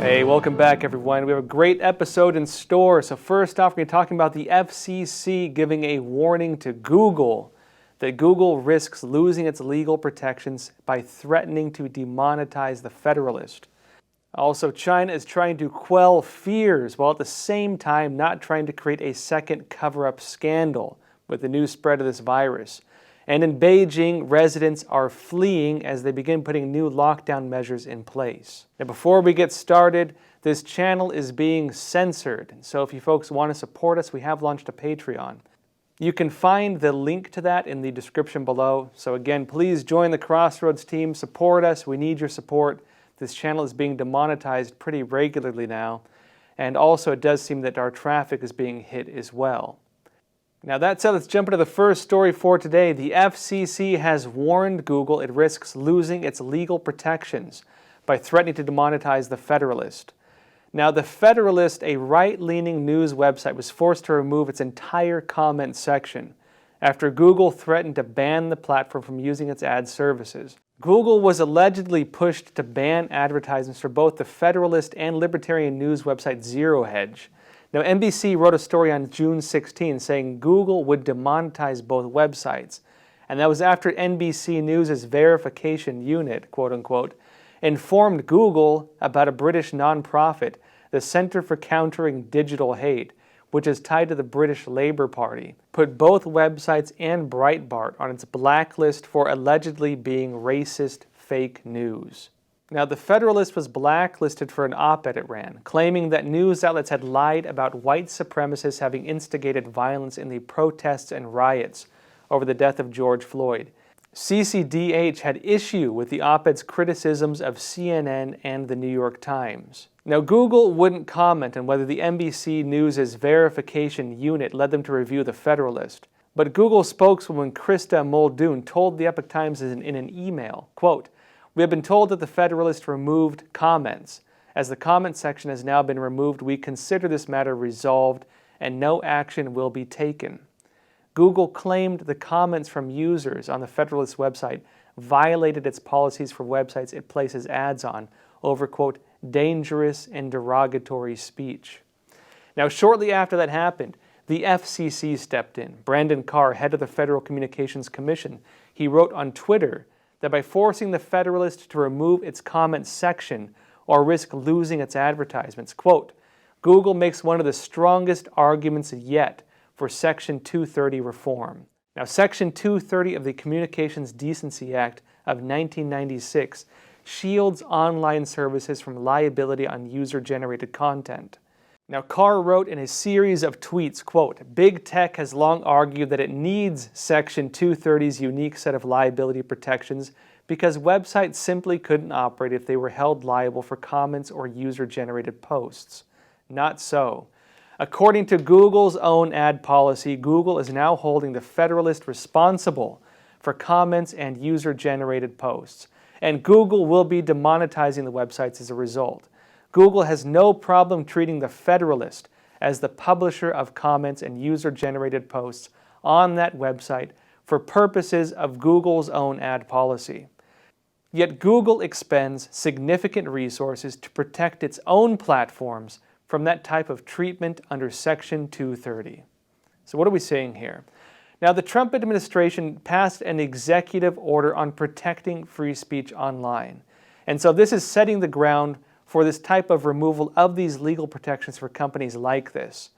Hey, welcome back everyone. We have a great episode in store. So first off, we're talking about the FCC giving a warning to Google that Google risks losing its legal protections by threatening to demonetize the Federalist. Also, China is trying to quell fears while at the same time not trying to create a second cover-up scandal with the new spread of this virus. And in Beijing, residents are fleeing as they begin putting new lockdown measures in place. Now, before we get started, this channel is being censored. So if you folks want to support us, we have launched a Patreon. You can find the link to that in the description below. So again, please join the Crossroads team, support us. We need your support. This channel is being demonetized pretty regularly now. And also it does seem that our traffic is being hit as well. Now that said, let's jump into the first story for today. The FCC has warned Google it risks losing its legal protections by threatening to demonetize the Federalist. Now the Federalist, a right-leaning news website, was forced to remove its entire comment section after Google threatened to ban the platform from using its ad services. Google was allegedly pushed to ban advertisements for both the Federalist and libertarian news website Zero Hedge. Now, NBC wrote a story on June 16 saying Google would demonetize both websites, and that was after NBC News' verification unit, quote-unquote, informed Google about a British nonprofit, the Centre for Countering Digital Hate, which is tied to the British Labour Party, put both websites and Breitbart on its blacklist for allegedly being racist fake news. Now, the Federalist was blacklisted for an op-ed it ran, claiming that news outlets had lied about white supremacists having instigated violence in the protests and riots over the death of George Floyd. CCDH had issue with the op-ed's criticisms of CNN and the New York Times. Now, Google wouldn't comment on whether the NBC News' verification unit led them to review the Federalist, but Google spokeswoman Krista Muldoon told the Epoch Times in an email, quote, "We have been told that the Federalist removed comments. As the comment section has now been removed, we consider this matter resolved and no action will be taken." Google claimed the comments from users on the Federalist website violated its policies for websites it places ads on over, quote, dangerous and derogatory speech. Now, shortly after that happened, the FCC stepped in. Brandon Carr, head of the Federal Communications Commission, he wrote on Twitter that by forcing the Federalist to remove its comment section or risk losing its advertisements, quote, Google makes one of the strongest arguments yet for Section 230 reform. Now, Section 230 of the Communications Decency Act of 1996 shields online services from liability on user-generated content. Now, Carr wrote in a series of tweets, quote, "Big Tech has long argued that it needs Section 230's unique set of liability protections because websites simply couldn't operate if they were held liable for comments or user-generated posts. Not so. According to Google's own ad policy, Google is now holding the Federalist responsible for comments and user-generated posts, and Google will be demonetizing the websites as a result. Google has no problem treating the Federalist as the publisher of comments and user-generated posts on that website for purposes of Google's own ad policy. Yet Google expends significant resources to protect its own platforms from that type of treatment under Section 230. So what are we saying here? Now, the Trump administration passed an executive order on protecting free speech online. And so this is setting the ground for this type of removal of these legal protections for companies like this.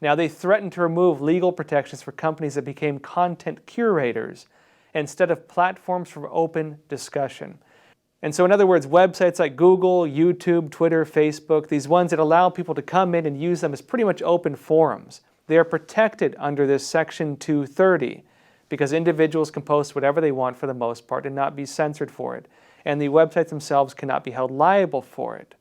Now, they threatened to remove legal protections for companies that became content curators instead of platforms for open discussion. And so in other words, websites like Google, YouTube, Twitter, Facebook, these ones that allow people to come in and use them as pretty much open forums, they are protected under this Section 230 because individuals can post whatever they want for the most part and not be censored for it. And the websites themselves cannot be held liable for it.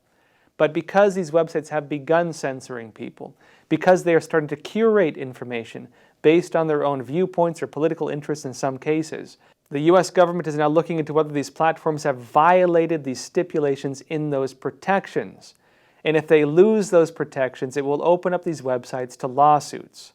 But because these websites have begun censoring people, because they are starting to curate information based on their own viewpoints or political interests in some cases, the U.S. government is now looking into whether these platforms have violated these stipulations in those protections. And if they lose those protections, it will open up these websites to lawsuits.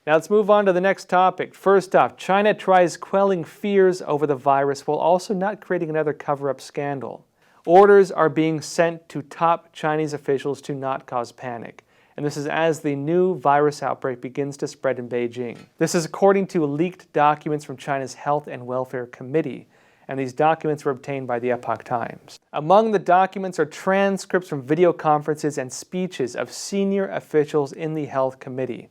Now let's move on to the next topic. First off, China tries quelling fears over the virus while also not creating another cover-up scandal. Orders are being sent to top Chinese officials to not cause panic. And this is as the new virus outbreak begins to spread in Beijing. This is according to leaked documents from China's Health and Welfare Committee, and these documents were obtained by the Epoch Times. Among the documents are transcripts from video conferences and speeches of senior officials in the Health Committee.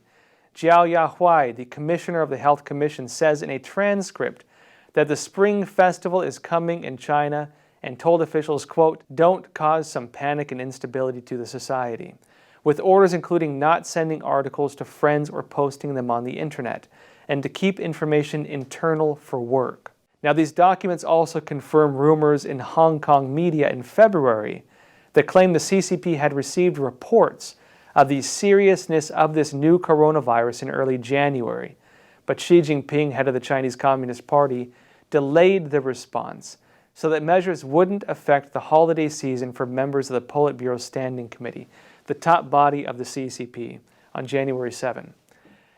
Jiao Yahuai, the commissioner of the Health Commission, says in a transcript that the Spring Festival is coming in China and told officials, quote, "Don't cause some panic and instability to the society," with orders including not sending articles to friends or posting them on the internet, and to keep information internal for work. Now, these documents also confirm rumors in Hong Kong media in February that claimed the CCP had received reports of the seriousness of this new coronavirus in early January. But Xi Jinping, head of the Chinese Communist Party, delayed the response so that measures wouldn't affect the holiday season for members of the Politburo Standing Committee, the top body of the CCP, on January 7.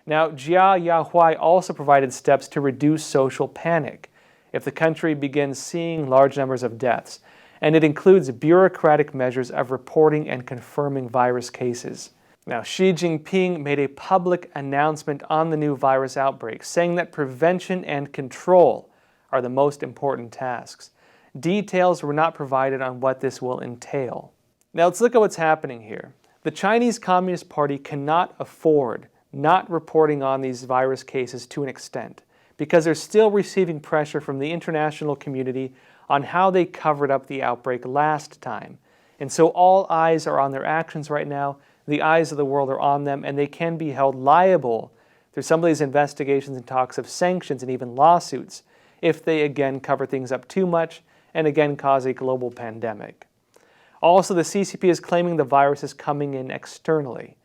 Now, Jia Yahuai also provided steps to reduce social panic if the country begins seeing large numbers of deaths, and it includes bureaucratic measures of reporting and confirming virus cases. Now, Xi Jinping made a public announcement on the new virus outbreak, saying that prevention and control are the most important tasks. Details were not provided on what this will entail. Now, let's look at what's happening here. The Chinese Communist Party cannot afford not reporting on these virus cases to an extent, because they're still receiving pressure from the international community on how they covered up the outbreak last time. And so all eyes are on their actions right now. The eyes of the world are on them, and they can be held liable through some of these investigations and talks of sanctions and even lawsuits if they again cover things up too much and again cause a global pandemic. Also, the CCP is claiming the virus is coming in externally.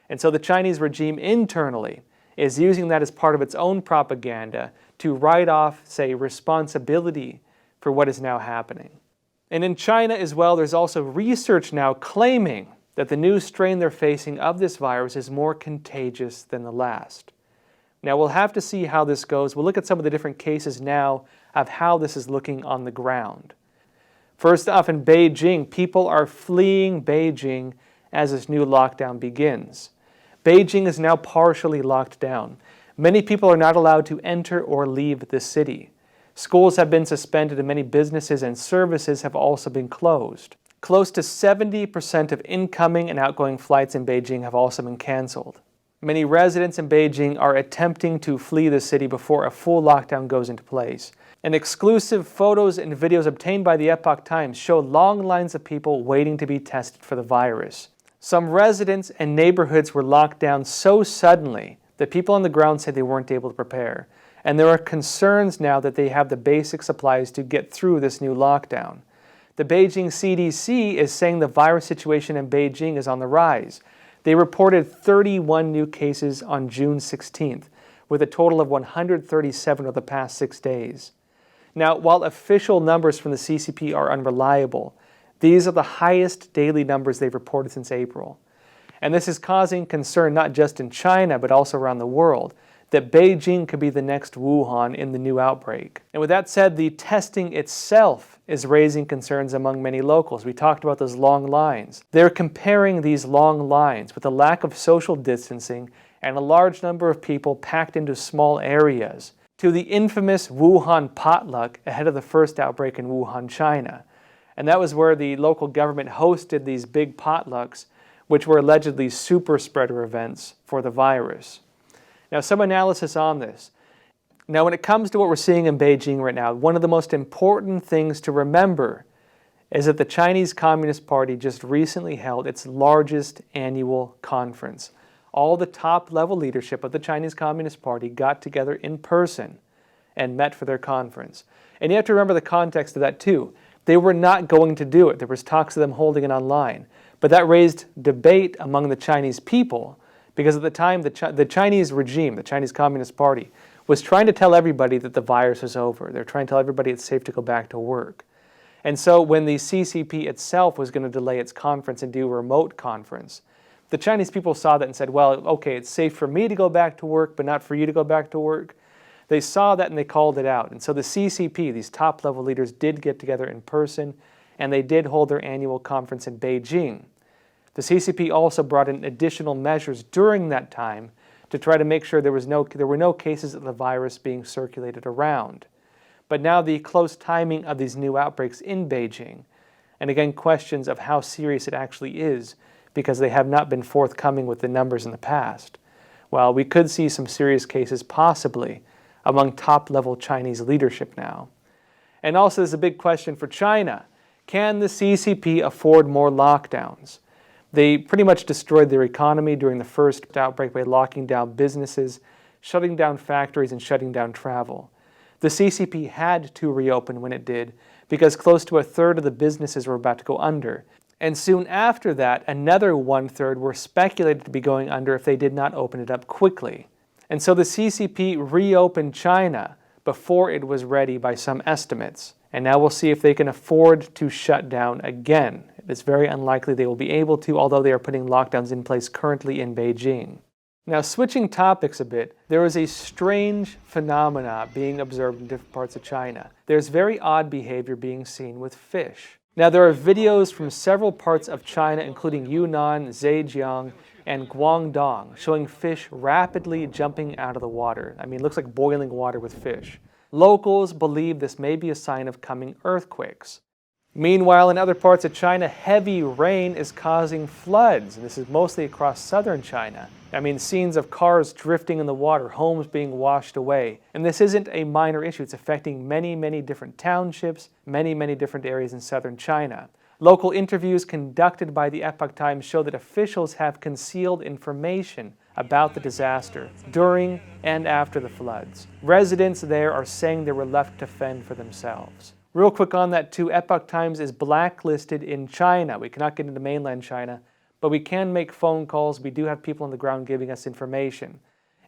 And so the Chinese regime internally is using that as part of its own propaganda to write off, say, responsibility for what is now happening. And in China as well, there's also research now claiming that the new strain they're facing of this virus is more contagious than the last. Now, we'll have to see how this goes. We'll look at some of the different cases now of how this is looking on the ground. First off, in Beijing, people are fleeing Beijing as this new lockdown begins. Beijing is now partially locked down. Many people are not allowed to enter or leave the city. Schools have been suspended and many businesses and services have also been closed. Close to 70% of incoming and outgoing flights in Beijing have also been canceled. Many residents in Beijing are attempting to flee the city before a full lockdown goes into place. And exclusive photos and videos obtained by the Epoch Times show long lines of people waiting to be tested for the virus. Some residents and neighborhoods were locked down so suddenly that people on the ground said they weren't able to prepare. And there are concerns now that they have the basic supplies to get through this new lockdown. The Beijing CDC is saying the virus situation in Beijing is on the rise. They reported 31 new cases on June 16th, with a total of 137 over the past 6 days. Now, while official numbers from the CCP are unreliable, these are the highest daily numbers they've reported since April. And this is causing concern not just in China, but also around the world, that Beijing could be the next Wuhan in the new outbreak. And with that said, the testing itself is raising concerns among many locals. We talked about those long lines. They're comparing these long lines with the lack of social distancing and a large number of people packed into small areas to the infamous Wuhan potluck ahead of the first outbreak in Wuhan, China. And that was where the local government hosted these big potlucks, which were allegedly super spreader events for the virus. Now, some analysis on this. Now, when it comes to what we're seeing in Beijing right now, one of the most important things to remember is that the Chinese Communist Party just recently held its largest annual conference. All the top-level leadership of the Chinese Communist Party got together in person and met for their conference. And you have to remember the context of that too. They were not going to do it. There was talks of them holding it online. But that raised debate among the Chinese people because at the time the Chinese regime, the Chinese Communist Party, was trying to tell everybody that the virus was over. They're trying to tell everybody it's safe to go back to work. And so when the CCP itself was going to delay its conference and do a remote conference, the Chinese people saw that and said, well, okay, it's safe for me to go back to work, but not for you to go back to work. They saw that and they called it out. And so the CCP, these top-level leaders, did get together in person and they did hold their annual conference in Beijing. The CCP also brought in additional measures during that time to try to make sure there were no cases of the virus being circulated around. But now the close timing of these new outbreaks in Beijing, and again questions of how serious it actually is, because they have not been forthcoming with the numbers in the past. Well, we could see some serious cases possibly among top-level Chinese leadership now. And also there's a big question for China. Can the CCP afford more lockdowns? They pretty much destroyed their economy during the first outbreak by locking down businesses, shutting down factories, and shutting down travel. The CCP had to reopen when it did because close to a third of the businesses were about to go under. And soon after that, another 1/3 were speculated to be going under if they did not open it up quickly. And so the CCP reopened China before it was ready by some estimates. And now we'll see if they can afford to shut down again. It's very unlikely they will be able to, although they are putting lockdowns in place currently in Beijing. Now, switching topics a bit, there is a strange phenomena being observed in different parts of China. There's very odd behavior being seen with fish. Now, there are videos from several parts of China, including Yunnan, Zhejiang, and Guangdong, showing fish rapidly jumping out of the water. I mean, it looks like boiling water with fish. Locals believe this may be a sign of coming earthquakes. Meanwhile, in other parts of China, heavy rain is causing floods, and this is mostly across southern China. I mean, scenes of cars drifting in the water, homes being washed away. And this isn't a minor issue. It's affecting many, many different townships, many, many different areas in southern China. Local interviews conducted by the Epoch Times show that officials have concealed information about the disaster during and after the floods. Residents there are saying they were left to fend for themselves. Real quick on that too, Epoch Times is blacklisted in China. We cannot get into mainland China, but we can make phone calls. We do have people on the ground giving us information.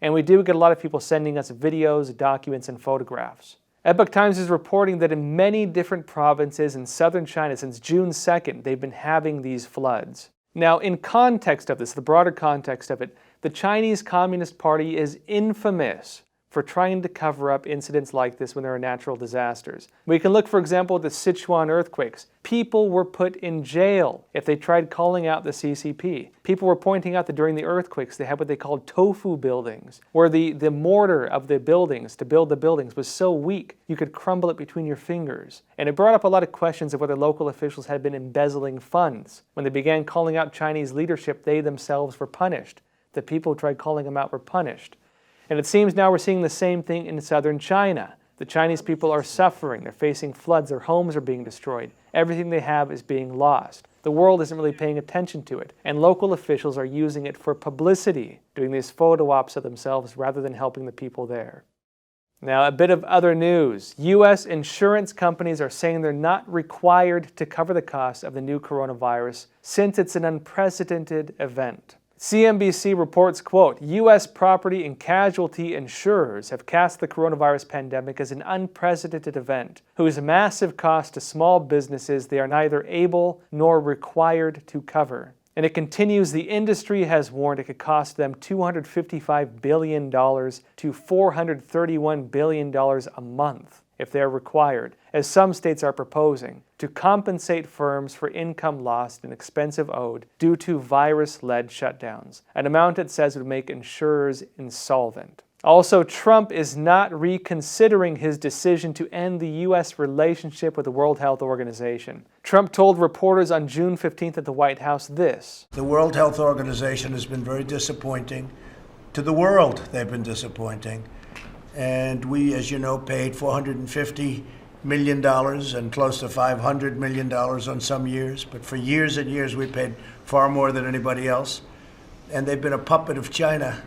And we do get a lot of people sending us videos, documents, and photographs. Epoch Times is reporting that in many different provinces in southern China since June 2nd, they've been having these floods. Now, in context of this, the broader context of it, the Chinese Communist Party is infamous for trying to cover up incidents like this when there are natural disasters. We can look, for example, at the Sichuan earthquakes. People were put in jail if they tried calling out the CCP. People were pointing out that during the earthquakes they had what they called tofu buildings, where the mortar of the buildings to build the buildings was so weak you could crumble it between your fingers. And it brought up a lot of questions of whether local officials had been embezzling funds. When they began calling out Chinese leadership, they themselves were punished. The people who tried calling them out were punished. And it seems now we're seeing the same thing in southern China. The Chinese people are suffering. They're facing floods. Their homes are being destroyed. Everything they have is being lost. The world isn't really paying attention to it. And local officials are using it for publicity, doing these photo ops of themselves rather than helping the people there. Now, a bit of other news. U.S. insurance companies are saying they're not required to cover the cost of the new coronavirus since it's an unprecedented event. CNBC reports, quote, U.S. property and casualty insurers have cast the coronavirus pandemic as an unprecedented event, whose massive cost to small businesses they are neither able nor required to cover. And it continues, the industry has warned it could cost them $255 billion to $431 billion a month if they are required, as some states are proposing, to compensate firms for income lost and expenses owed due to virus-led shutdowns, an amount it says would make insurers insolvent. Also, Trump is not reconsidering his decision to end the U.S. relationship with the World Health Organization. Trump told reporters on June 15th at the White House this. The World Health Organization has been very disappointing. To the world, they've been disappointing. And we, as you know, paid $450 million and close to $500 million on some years. But for years and years, we paid far more than anybody else. And they've been a puppet of China.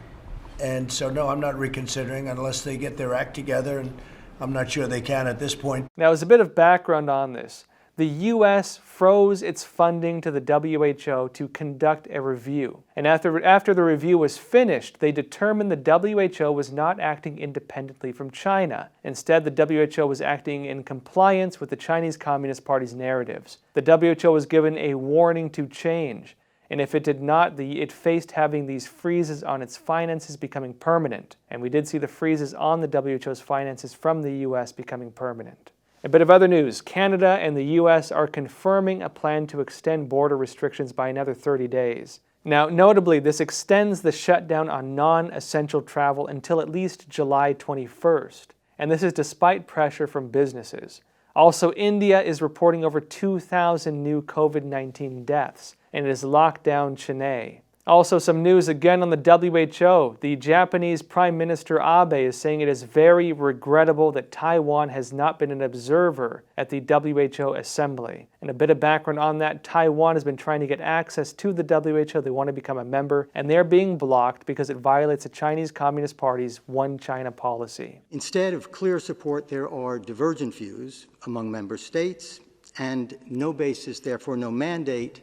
And so, no, I'm not reconsidering unless they get their act together. And I'm not sure they can at this point. Now, as a bit of background on this, the U.S. froze its funding to the WHO to conduct a review. And after the review was finished, they determined the WHO was not acting independently from China. Instead, the WHO was acting in compliance with the Chinese Communist Party's narratives. The WHO was given a warning to change. And if it did not, it faced having these freezes on its finances becoming permanent. And we did see the freezes on the WHO's finances from the U.S. becoming permanent. A bit of other news. Canada and the U.S. are confirming a plan to extend border restrictions by another 30 days. Now, notably, this extends the shutdown on non-essential travel until at least July 21st. And this is despite pressure from businesses. Also, India is reporting over 2,000 new COVID-19 deaths, and it has locked down Chennai. Also, some news again on the WHO. The Japanese Prime Minister Abe is saying it is very regrettable that Taiwan has not been an observer at the WHO Assembly. And a bit of background on that, Taiwan has been trying to get access to the WHO. They want to become a member, and they're being blocked because it violates the Chinese Communist Party's One China policy. Instead of clear support, there are divergent views among member states, and no basis, therefore no mandate,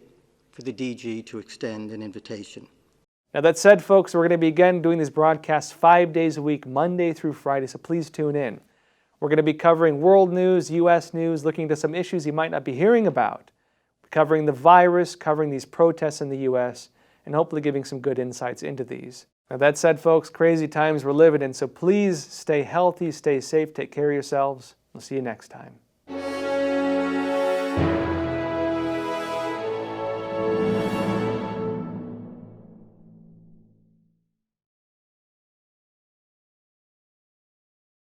for the DG to extend an invitation. Now that said, folks, we're going to be again doing these broadcasts 5 days a week, Monday through Friday, so please tune in. We're going to be covering world news, U.S. news, looking into some issues you might not be hearing about, covering the virus, covering these protests in the U.S., and hopefully giving some good insights into these. Now that said, folks, crazy times we're living in, so please stay healthy, stay safe, take care of yourselves. We'll see you next time.